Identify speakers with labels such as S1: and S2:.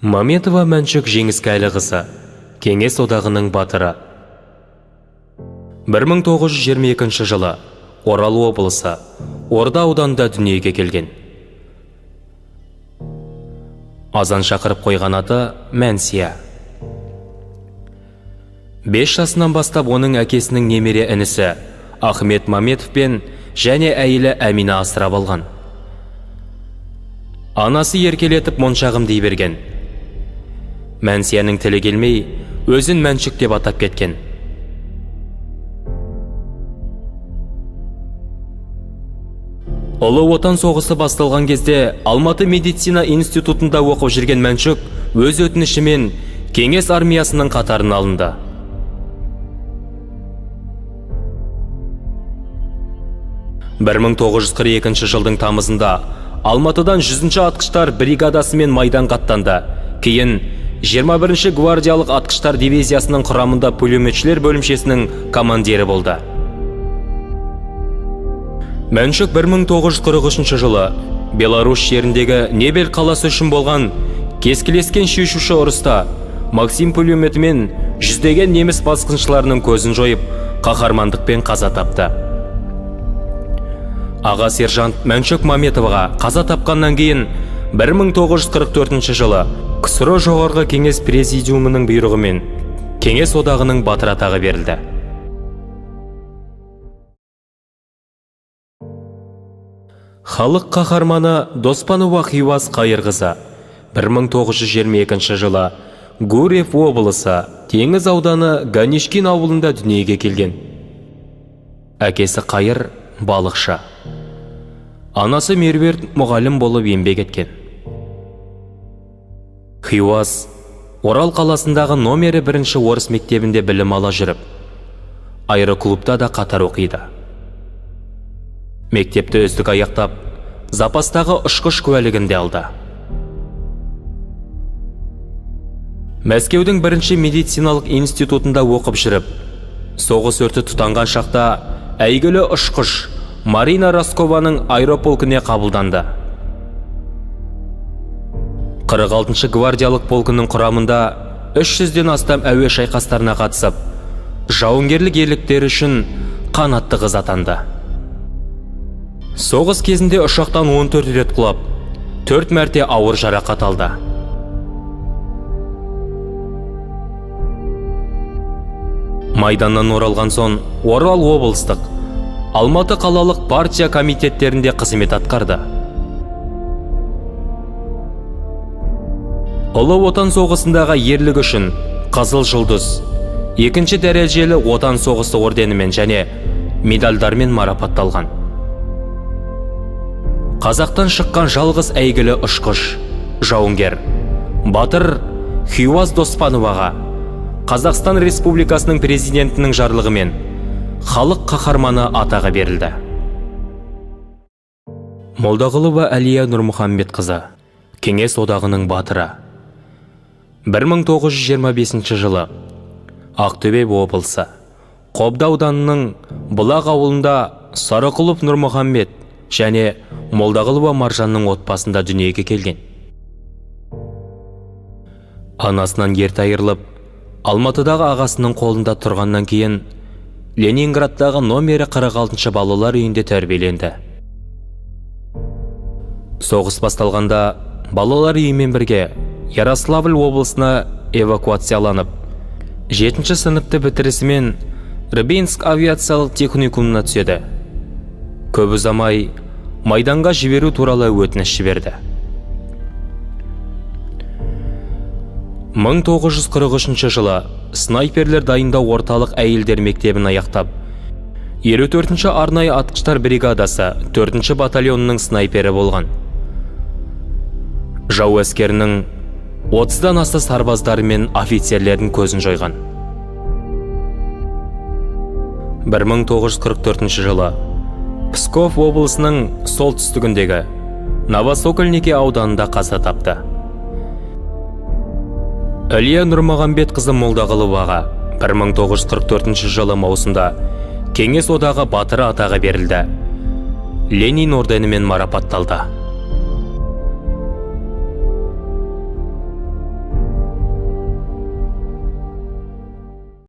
S1: Маметова Мәншүк Жеңіскәліқызы, Кеңес одағының батыры. 1922 жылы Орал облысы Орда ауданында дүниеге келген. Азан шақырып қойған аты Мәнсия. 5 жасынан бастап оның әкесінің немере інісі Ахмет Маметовпен және әйелі Әмина асырап алған. Анасы еркелетіп моншағым дей берген. Мәнсияның тілі келмей, өзін Мәншүк деп атап кеткен. Ұлы отан соғысы басталған кезде Алматы медицина институтында оқып жүрген Мәншүк өз өтінішімен Кеңес армиясының қатарына алынды. Бір 1942 жылдың тамызында Алматыдан 100-ші атқыштар бригадасымен майданға аттанды. Кейін 21-ші гвардиялық атқыштар дивизиясының құрамында пулеметшілер бөлімшесінің командирі болды. Мәншүк 1943 жылы Беларусь жеріндегі Небель қаласы үшін болған кескілескен шешуші ұрыста Максим пулеметімен жүздеген неміс басқыншыларының көзін жойып, қаһармандықпен қаза тапты. Аға сержант Мәншүк Маметоваға қаза тапқаннан кейін 1944 жылы КСРО жоғарғы кеңес президиумының бұйрығымен Кеңес одағының батыр атағы берілді. Халық қаһарманы Доспанова Хиуаз Қайырқызы 1922 жылы Гурьев облысы Теңіз ауданы Ганишкин ауылында дүниеге келген. Әкесі Қайыр балықшы. Анасы Меруерт мұғалім болып еңбек еткен. Хиуаз Орал қаласындағы номері 1-ші орыс мектебінде білім ала жүріп, аэроклубта да қатар оқиды. Мектепті үздік аяқтап, запастағы ұшқыш куәлігінде алды. Мәскеудің 1-ші медициналық институтында оқып жүріп, соғыс өрті тұтанған шақта әйгілі ұшқыш Марина Роскованың аэрополкіне қабылданды. 46-шы гвардиялық полкының құрамында 300-ден астам әуе шайқастарына қатысып, жауынгерлік ерліктері үшін қанатты қыз атанды. Соғыс кезінде ұшақтан 14 рет құлап, 4 мәрте ауыр жарақат алды. Майданнан оралған соң Орал облыстық, Алматы қалалық партия комитеттерінде қызмет атқарды. Ұлы отан соғысындағы ерлігі үшін Қызыл жұлдыз, 2-ші дәрежелі отан соғысы орденімен және медальдармен марапатталған. Қазақтан шыққан жалғыз әйгілі ұшқыш, жауынгер, батыр Хиуаз Доспановаға Қазақстан Республикасының президентінің жарлығымен халық қаһарманы атағы берілді. Молдағұлова Әлия Нұрмұхамбетқызы, Кеңес одағының батыры. 1925 жылы Ақтөбе облысы Қобда ауданының Бұлақ ауылында Сарықұлов Нұрмұхамбет және Молдағұлова Маржанның отбасында дүниеге келген. Анасынан ерте айырылып, Алматыдағы ағасының қолында тұрғаннан кейін Ленинградтағы номері 46-шы балалар үйінде тәрбиеленді. Соғыс басталғанда балалар үйімен бірге Ярославль облысына эвакуацияланып, 7-ші сыныпты бітірісімен Рыбинск авиациялық техникумына түседі. Көп ұзамай майданға жіберу туралы өтініш жіберді. 1943 жылы снайперлер дайындау орталық әйелдер мектебін аяқтап, 54-ші арнайы атқыштар бригадасы 4-ші батальонының снайпері болған. Жау әскерінің 30-дан аса сарбаздары мен офицерлердің көзін жойған. 1944 жылы Псков облысының солтүстігіндегі Новосокольники ауданында қаза тапты. Әлия Нұрмағамбетқызы Молдағұловаға 1944 жылы маусымда Кеңес одағы батыры атағы берілді. Ленин орденімен марапатталды.